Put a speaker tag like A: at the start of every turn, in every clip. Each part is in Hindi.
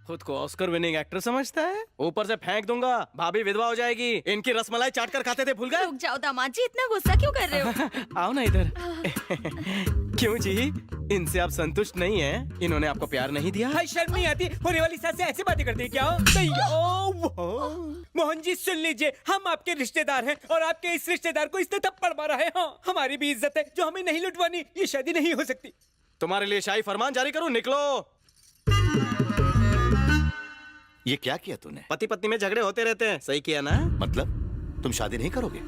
A: खुद को ऑस्कर विनिंग एक्टर समझता है? ऊपर से फेंक दूंगा, भाभी विधवा हो जाएगी। इनकी रसमलाई चाट कर खाते थे, भूल गए?
B: रुक जाओ दामाद जी, इतना गुस्सा क्यों कर रहे हो?
A: आओ ना इधर। क्यों जी, इनसे आप संतुष्ट नहीं हैं? इन्होंने आपको प्यार नहीं दिया?
C: हाय, शर्म नहीं आती? होने वाली सास से ऐसे बातें करती है क्या? नहीं। मोहन जी सुन लीजिए, हम आपके रिश्तेदार हैं और आपके इस रिश्तेदार को इसने थप्पड़ मारा है। हाँ, हमारी भी इज्जत है जो हमें नहीं लुटवानी। ये शादी नहीं हो सकती।
A: तुम्हारे लिए शाही फरमान जारी करूं? निकलो।
D: ये क्या किया तूने?
A: पति पत्नी में झगड़े होते रहते हैं, सही किया ना?
D: मतलब तुम शादी नहीं करोगे?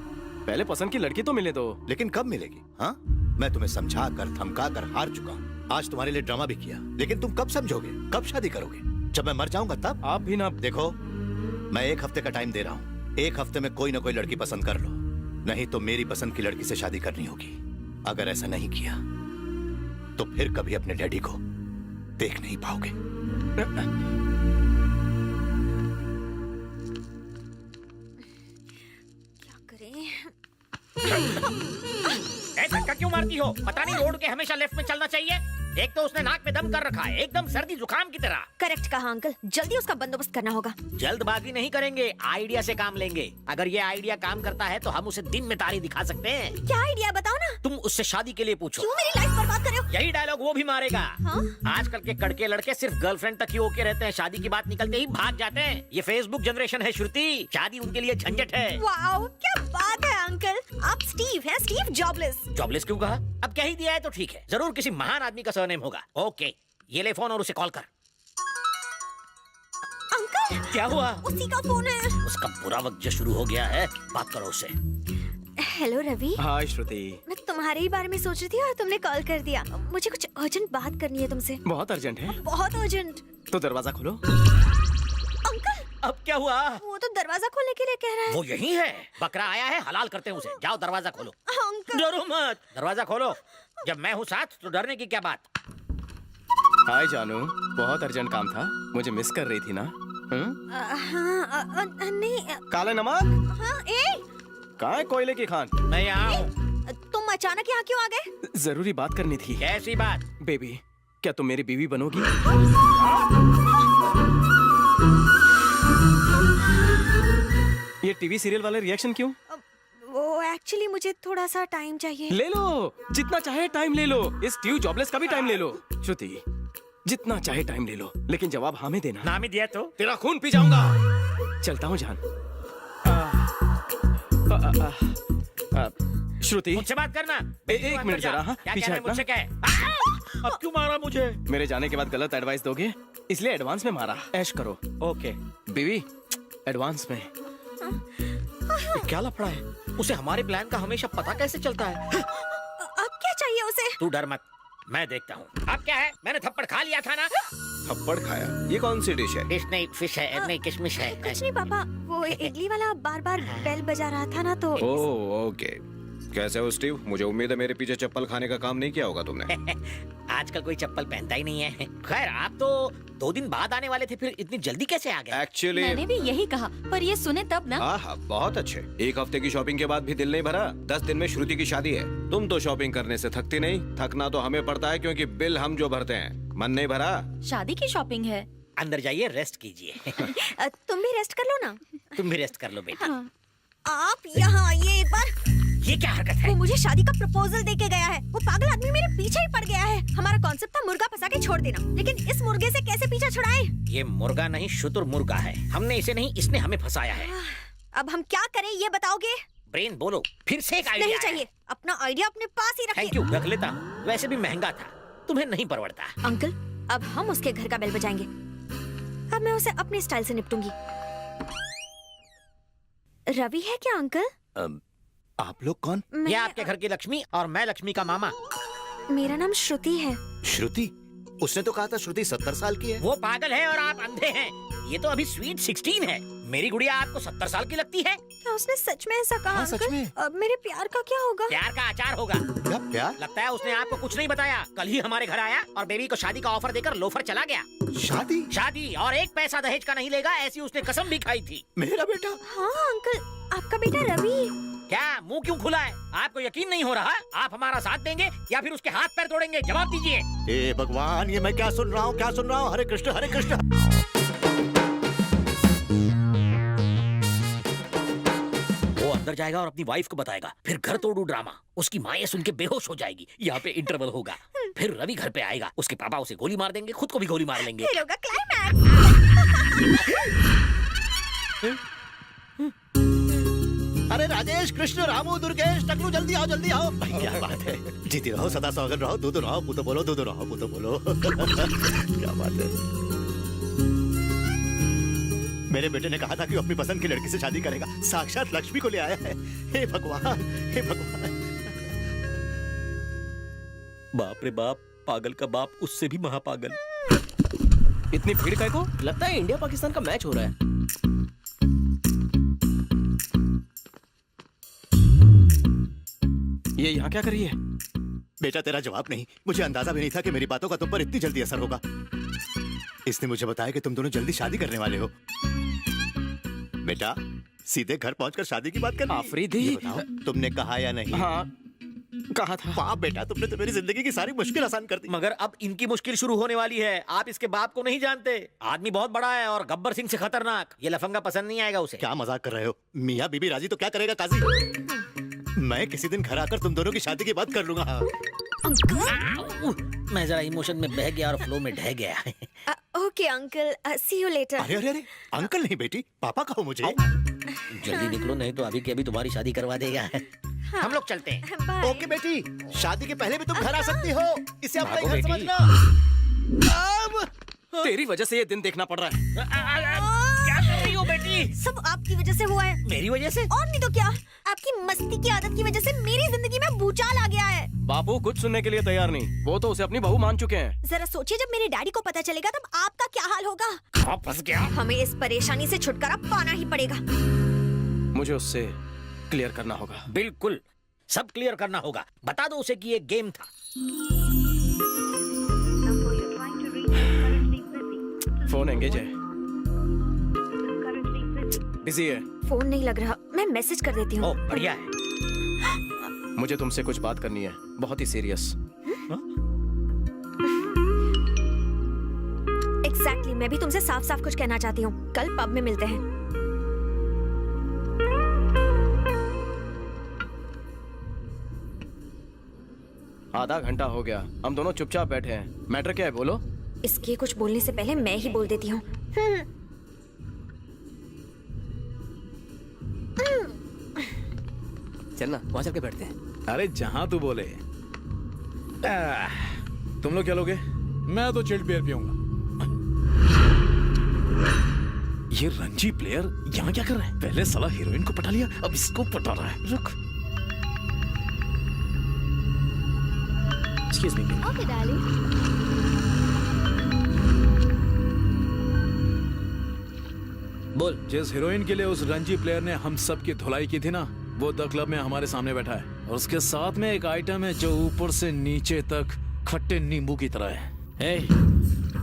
A: पहले पसंद की लड़की तो मिले दो।
D: लेकिन कब मिलेगी? हाँ, मैं तुम्हें समझा कर धमका कर हार चुका हूँ। आज तुम्हारे लिए ड्रामा भी किया, लेकिन तुम कब समझोगे? कब शादी करोगे? जब मैं मर जाऊंगा तब?
A: आप भी ना।
D: देखो, मैं 1 हफ्ते का टाइम दे रहा हूँ। 1 हफ्ते में कोई ना कोई लड़की पसंद कर लो, नहीं तो मेरी पसंद की लड़की से शादी करनी होगी। अगर ऐसा नहीं किया तो फिर कभी अपने डैडी को देख नहीं पाओगे।
B: क्या करें?
E: धक्का क्यों मारती हो? पता नहीं रोड के हमेशा लेफ्ट में चलना चाहिए। एक तो उसने नाक में दम कर रखा है, एकदम सर्दी जुकाम की तरह।
B: करेक्ट कहा अंकल, जल्दी उसका बंदोबस्त करना होगा।
E: जल्दबाजी नहीं करेंगे, आइडिया से काम लेंगे। अगर ये आइडिया काम करता है तो हम उसे दिन में तारी दिखा सकते हैं।
B: क्या आइडिया बताओ ना।
E: तुम उससे शादी के लिए पूछो।
B: क्यों मेरी लाइफ बर्बाद कर रहे हो?
E: यही डायलॉग वो भी मारेगा।
B: हाँ?
E: आजकल के कड़के लड़के सिर्फ गर्लफ्रेंड तक ही ओके रहते हैं, शादी की बात निकलते ही भाग जाते हैं। ये फेसबुक जनरेशन है श्रुति, शादी उनके लिए झंझट है।
B: वाओ, क्या बात है अंकल। आप स्टीव हैं, स्टीव जॉबलेस।
E: जॉबलेस क्यों कहा? अब कह ही दिया है तो ठीक है। जरूर किसी महान आदमी का सरनेम होगा। ओके, ये ले फोन और उसे कॉल कर।
B: अंकल,
E: क्या हुआ?
B: उसी का फोन है।
E: उसका बुरा वक्त जो शुरू हो गया है, बात करो उससे।
B: हेलो रवि।
A: हाय श्रुति।
B: मैं तुम्हारे ही बारे में सोच रही थी और तुमने कॉल कर दिया। मुझे कुछ अर्जेंट बात करनी है तुमसे।
A: बहुत अर्जेंट है?
B: बहुत अर्जेंट।
A: तो दरवाजा खोलो।
B: अंकल,
E: अब क्या हुआ?
B: वो तो दरवाजा खोलने के लिए कह रहा है।
E: वो यही है, बकरा आया है, हलाल करते हैं उसे। जाओ दरवाजा खोलो।
B: अंकल,
E: डरो मत, दरवाजा खोलो। जब मैं हूँ साथ तो डरने की क्या बात।
A: हाय जानू, बहुत अर्जेंट काम था, मुझे मिस कर रही थी ना?
B: हाँ, नहीं।
A: काले नमक
B: हाँ,
A: कहाँ है कोयले की खान?
E: मैं यहाँ हूँ।
B: तुम अचानक यहाँ क्यों आ गए?
A: जरूरी बात करनी थी।
E: कैसी बात?
A: बेबी, क्या तुम मेरी बीवी बनोगी? ये टीवी सीरियल वाले रिएक्शन क्यों?
B: वो एक्चुअली मुझे थोड़ा सा टाइम चाहिए।
A: ले लो, जितना चाहे टाइम ले लो। इस स्टीव जॉबलेस का भी टाइम ले लो। श्रुति, जितना चाहे टाइम ले लो, लेकिन जवाब हाँ में देना।
E: नाम ही दिया तो।
A: तेरा खून पी जाऊंगा। चलता हूँ जान। श्रुति,
E: मुझसे बात करना।
A: एक मिनट जरा। हाँ,
E: क्या
A: पीछे
E: कह रहे
A: हटना।
E: मुझसे क्या? अब क्यों मारा मुझे?
A: मेरे जाने के बाद गलत एडवाइस दोगे, इसलिए एडवांस में मारा। ऐश करो।
E: ओके।
A: बीवी, एडवांस में।
E: क्या लफड़ा है? उसे हमारे प्लान का हमेशा पता कैसे चलता है?
B: अब क्या चाहिए उसे?
E: तू डर मत, मैं देखता हूँ। अब क्या है? मैंने थप्पड़ खा लिया था ना?
D: थप्पड़ खाया? ये कौन सी डिश है?
E: डिश नहीं, फिश है। नहीं, किशमिश है।
B: कुछ नहीं पापा, वो इडली वाला बार बार बेल बजा रहा था ना तो।
F: Oh okay. कैसे हो स्टीव? मुझे उम्मीद है मेरे पीछे चप्पल खाने का काम नहीं किया होगा तुमने।
E: आजकल कोई चप्पल पहनता ही नहीं है। खैर, आप तो 2 दिन बाद आने वाले थे, फिर इतनी जल्दी कैसे आ गए?
F: एक्चुअली
G: मैंने भी यही कहा, पर ये सुने तब ना।
F: हाँ, बहुत अच्छे। 1 हफ्ते की शॉपिंग के बाद भी दिल नहीं भरा। 10 दिन में श्रुति की शादी है। तुम तो शॉपिंग करने से थकती नहीं, थकना तो हमें पड़ता है क्योंकि बिल हम जो भरते हैं। मन नहीं भरा?
G: शादी की शॉपिंग है।
E: अंदर जाइए, रेस्ट कीजिए।
B: तुम भी रेस्ट कर लो ना।
E: तुम भी रेस्ट कर लो बेटा।
B: आप यहाँ आइए एक बार।
E: ये क्या हरकत है?
B: वो मुझे शादी का प्रपोजल दे के गया है। वो पागल आदमी मेरे पीछे ही पड़ गया है। हमारा कॉन्सेप्ट था मुर्गा फंसा के छोड़ देना, लेकिन इस मुर्गे से कैसे पीछा छुड़ाएं?
E: ये मुर्गा नहीं, शुतुर मुर्गा है। हमने इसे नहीं, इसने हमें फंसाया है।
B: अब हम क्या करें ये बताओगे?
E: ब्रेन बोलो, फिर से एक आइडिया
B: नहीं चाहिए, अपना आइडिया अपने पास ही
E: थैंक
B: रखिए।
E: यू, रख लेता। वैसे भी महंगा था, तुम्हें नहीं परवड़ता।
B: अंकल, अब हम उसके घर का बेल बजाएंगे। अब मैं उसे अपने स्टाइल से निपटूंगी। रवि है क्या अंकल?
D: आप लोग कौन?
E: ये आपके घर की लक्ष्मी और मैं लक्ष्मी का मामा।
B: मेरा नाम श्रुति है।
D: श्रुति? उसने तो कहा था श्रुति 70 साल की है।
E: वो पागल है और आप अंधे हैं। ये तो अभी स्वीट 16 है। मेरी गुड़िया आपको 70 साल की लगती है?
B: क्या उसने सच में ऐसा कहा?
D: हाँ, सच
B: अंकल?
D: में।
B: अब मेरे प्यार का क्या होगा?
E: प्यार का अचार होगा।
D: क्या प्यार?
E: लगता है उसने आपको कुछ नहीं बताया। कल ही हमारे घर आया और बेबी को शादी का ऑफर देकर लोफर चला गया।
D: शादी?
E: शादी और 1 पैसा दहेज का नहीं लेगा, ऐसी उसने कसम भी खाई थी।
D: मेरा बेटा?
B: हाँ अंकल, आपका बेटा रवि।
E: क्या मुंह क्यों खुला है? आपको यकीन नहीं हो रहा? आप हमारा साथ देंगे या फिर उसके हाथ पैर तोड़ेंगे? जवाब दीजिए।
D: हे भगवान, ये मैं क्या सुन रहा हूँ, क्या सुन रहा हूँ? हरे कृष्ण हरे कृष्ण।
E: जाएगा और अपनी वाइफ को बताएगा, फिर घर तोड़ू ड्रामा। उसकी माँ ये सुन के बेहोश हो जाएगी। यहाँ पे इंटरवल होगा, फिर रवि घर पे आएगा, उसके पापा उसे गोली मार देंगे, खुद को भी गोली मार लेंगे।
B: फिर होगा क्लाइमैक्स।
D: अरे राजेश, कृष्ण, रामू, दुर्गेश, टकलू, जल्दी आओ, जल्दी आओ। भाई क्या बात है, जीती रहो, सदा सौगन रहो, दूध रहो, पुतो बोलो, दूध रहो, पुतो बोलो। क्या बात है। मेरे बेटे ने कहा था कि वो अपनी पसंद की लड़की से शादी करेगा, साक्षात लक्ष्मी को ले आया है। हे भगवान, हे भगवान।
E: बाप रे बाप, पागल का बाप उससे भी महापागल।
A: इतनी भीड़ काय को? लगता है इंडिया पाकिस्तान का मैच हो रहा है। ये यहाँ क्या कर रही है?
D: बेटा तेरा जवाब नहीं। मुझे अंदाजा भी नहीं था कि मेरी बातों का तुम पर इतनी जल्दी असर होगा। इसने मुझे बताया कि तुम दोनों जल्दी शादी करने वाले हो। बेटा सीधे घर पहुंचकर शादी की बात कर।
A: आफरीदी,
D: ये बताओ, तुमने कहा या नहीं?
A: हाँ कहा था।
D: वाह बेटा, तुमने तो मेरी जिंदगी की सारी मुश्किल आसान कर दी।
E: मगर अब इनकी मुश्किल शुरू होने वाली है। आप इसके बाप को नहीं जानते। आदमी बहुत बड़ा है और गब्बर सिंह से खतरनाक। ये लफंगा पसंद नहीं आएगा उसे।
D: क्या मजाक कर रहे हो? मियाँ बीबी राजी तो क्या करेगा काजी? मैं किसी दिन घर आकर तुम दोनों की शादी की बात कर लूंगा।
E: मैं जरा इमोशन में बह गया और फ्लो में ढह गया।
B: Okay uncle, see you later.
D: अरे अरे अरे, अंकल नहीं बेटी, पापा कहो मुझे।
E: जल्दी निकलो, नहीं तो अभी के अभी तुम्हारी शादी करवा देगा। हम लोग चलते हैं।
B: बाय।
D: ओके बेटी, शादी के पहले भी तुम घर आ सकती हो। इसे अपना
E: भागो
D: घर
E: बेटी।
D: समझना। अब
A: तेरी वजह से ये दिन देखना पड़ रहा है।
E: क्या कर रही हो बेटी?
B: सब आपकी वजह से हुआ है।
E: मेरी वजह से?
B: और नहीं तो क्या, आपकी मस्ती की आदत की वजह से मेरी जिंदगी में भूचाल आ गया है।
A: बापू कुछ सुनने के लिए तैयार नहीं। वो तो उसे अपनी बहू मान चुके हैं।
B: जरा सोचिए, जब मेरे डैडी को पता चलेगा तब आपका क्या हाल होगा।
E: फंस गया।
B: हमें इस परेशानी से छुटकारा पाना ही पड़ेगा।
A: मुझे उससे क्लियर करना होगा।
E: बिल्कुल, सब क्लियर करना होगा। बता दो उसे कि ये गेम था।
A: फोन एंगेज है, बिजी है।
B: फोन नहीं लग रहा, मैं मैसेज कर देती हूँ।
E: ओह बढ़िया है।
A: मुझे तुमसे कुछ बात करनी है, बहुत ही सीरियस।
B: एग्जैक्टली, मैं भी तुमसे साफ साफ कुछ कहना चाहती हूँ। कल पब में मिलते हैं।
A: आधा घंटा हो गया, हम दोनों चुपचाप बैठे हैं। मैटर क्या है बोलो?
B: इसके कुछ बोलने से पहले मैं ही बोल देती हूँ।
A: चलना वहां चल के बैठते हैं।
H: अरे जहां तू बोले। तुम लोग क्या लोगे? मैं तो चिल्ड बियर पीऊंगा। ये रणजी प्लेयर यहाँ क्या कर रहा है? पहले साला हीरोइन को पटा लिया, अब इसको पटा रहा है। रुक।
A: Excuse me.
B: Okay darling.
E: बोल।
H: जिस हीरोइन के लिए उस रणजी प्लेयर ने हम सब की धुलाई की थी ना, वो द क्लब में हमारे सामने बैठा है। और उसके साथ में एक आइटम है जो ऊपर से नीचे तक खट्टे नींबू की तरह है।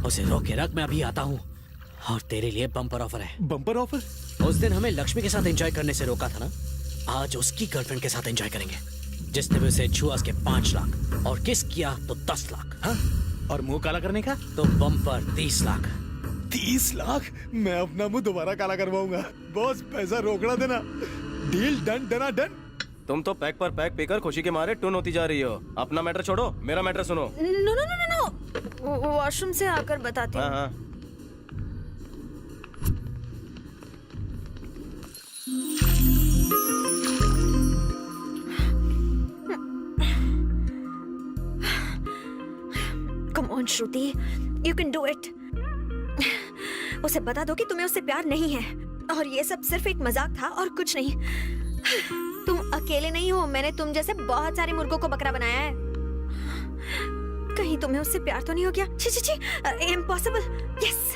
I: उसे रोक के रख, मैं अभी आता हूँ। और तेरे लिए बम्पर ऑफर है।
H: Bumper offer?
I: उस दिन हमें लक्ष्मी के साथ एंजॉय करने से रोका था ना, आज उसकी गर्लफ्रेंड के साथ एंजॉय करेंगे। जिसने भी उसे छुआ उसके 5 लाख और किस किया तो 10 लाख।
H: हाँ? और मुंह काला करने का?
I: तो बम्पर 30 लाख।
H: 30 लाख? मैं अपना मुंह दोबारा काला करवाऊंगा। बॉस पैसा रोकना देना। डील डन, डना डन।
A: तुम तो पैक पर पैक पीकर खुशी के मारे टून होती जा रही हो। अपना मैटर छोड़ो, मेरा मैटर सुनो।
B: No no no no, washroom से आकर बताती
A: हाँ
B: हूँ।
A: हाँ।
B: Come on Shruti, you can do it. उसे बता दो कि तुम्हें उससे प्यार नहीं है और ये सब सिर्फ एक मजाक था और कुछ नहीं। तुम अकेले नहीं हो, मैंने तुम जैसे बहुत सारे मुर्गों को बकरा बनाया है। कहीं तुम्हें उससे प्यार तो नहीं हो गया? छी छी छी, इम्पॉसिबल। यस।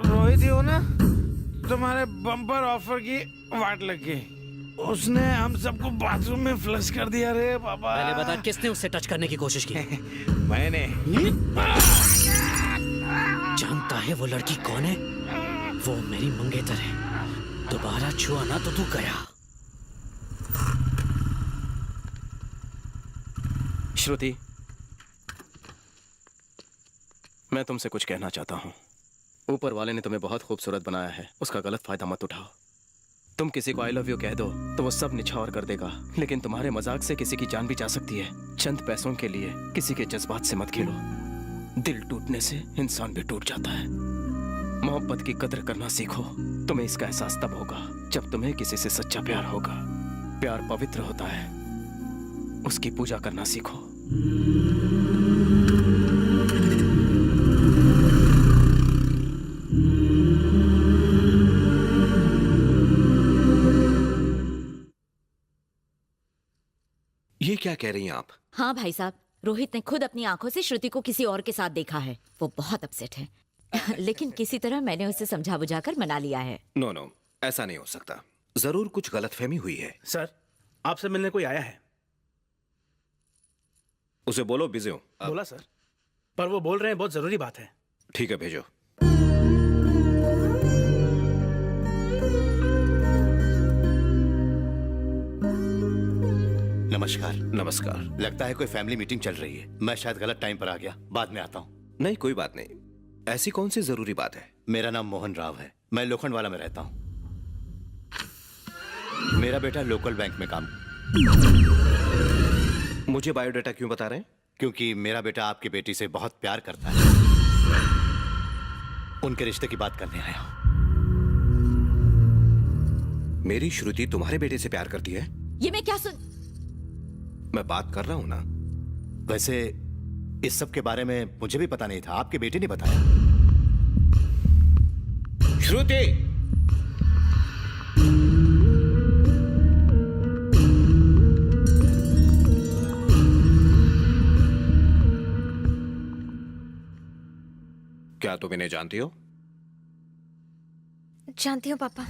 J: रोहित ही हो ना? तुम्हारे बम्पर ऑफर की वाट लग गई। उसने हम सबको बाथरूम में फ्लश कर दिया रे बाबा।
I: पहले बता, किसने उससे टच करने की कोशिश की?
J: मैंने।
I: जानता है वो लड़की कौन है? वो मेरी मंगेतर है। दोबारा छुआ ना तो तू गया।
A: श्रुति, मैं तुमसे कुछ कहना चाहता हूँ। ऊपर वाले ने तुम्हें बहुत खूबसूरत बनाया है, उसका गलत फायदा मत उठाओ। तुम किसी को आई लव यू कह दो तो वो सब निछावर कर देगा, लेकिन तुम्हारे मजाक से किसी की जान भी जा सकती है। चंद पैसों के लिए किसी के जज्बात से मत खेलो। दिल टूटने से इंसान भी टूट जाता है। मोहब्बत की कदर करना सीखो। तुम्हें इसका एहसास तब होगा जब तुम्हें किसी से सच्चा प्यार होगा। प्यार पवित्र होता है, उसकी पूजा करना सीखो।
F: ये क्या कह रही हैं आप?
G: हाँ भाई साहब, रोहित ने खुद अपनी आंखों से श्रुति को किसी और के साथ देखा है। वो बहुत अपसेट है। लेकिन किसी तरह मैंने उसे समझा बुझाकर मना लिया है।
F: नो नो, ऐसा नहीं हो सकता। जरूर कुछ गलतफहमी हुई है।
J: सर, आपसे मिलने कोई आया है।
F: उसे बोलो बिजी हूं।
J: बोला सर, पर वो बोल रहे हैं बहुत जरूरी बात है।
F: ठीक है, भेजो।
D: नमस्कार।
F: नमस्कार।
D: लगता है कोई फैमिली मीटिंग चल रही है। मैं शायद गलत टाइम पर आ गया, बाद में आता हूँ।
F: नहीं, कोई बात नहीं। ऐसी कौन सी जरूरी बात है?
D: मेरा नाम मोहन राव है, मैं लोखंडवाला में रहता हूँ। मेरा बेटा लोकल बैंक में काम।
F: मुझे बायोडाटा क्यों बता रहे हैं?
D: क्योंकि मेरा बेटा आपकी बेटी से बहुत प्यार करता है। उनके रिश्ते की बात करने आया हूँ।
F: मेरी श्रुति तुम्हारे बेटे से प्यार करती है?
G: ये मैं क्या सुन...
F: मैं बात कर रहा हूं ना।
D: वैसे इस सब के बारे में मुझे भी पता नहीं था, आपके बेटे ने बताया।
F: श्रुति! क्या तुम इन्हें जानती हो?
B: जानती हूँ पापा।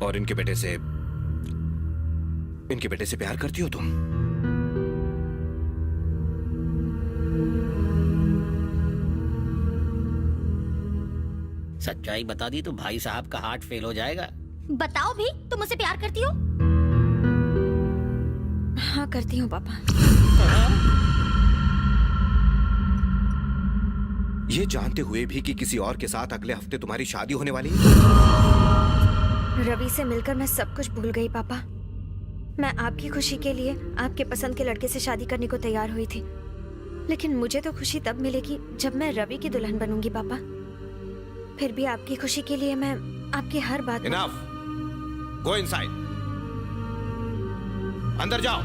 F: और इनके बेटे से प्यार करती हो तुम?
E: सच्चाई बता दी तो भाई साहब का हार्ट फेल हो जाएगा।
G: बताओ भी, तुम मुझसे प्यार करती हो?
B: हाँ करती हूँ पापा।
F: ये जानते हुए भी कि किसी और के साथ अगले हफ्ते तुम्हारी शादी होने वाली है?
B: रवि से मिलकर मैं सब कुछ भूल गई पापा। मैं आपकी खुशी के लिए आपके पसंद के लड़के से शादी करने को तैयार हुई थी, लेकिन मुझे तो खुशी तब मिलेगी जब मैं रवि की दुल्हन बनूंगी पापा। फिर भी आपकी खुशी के लिए मैं आपकी हर बात...
F: Enough! Go inside. अंदर जाओ।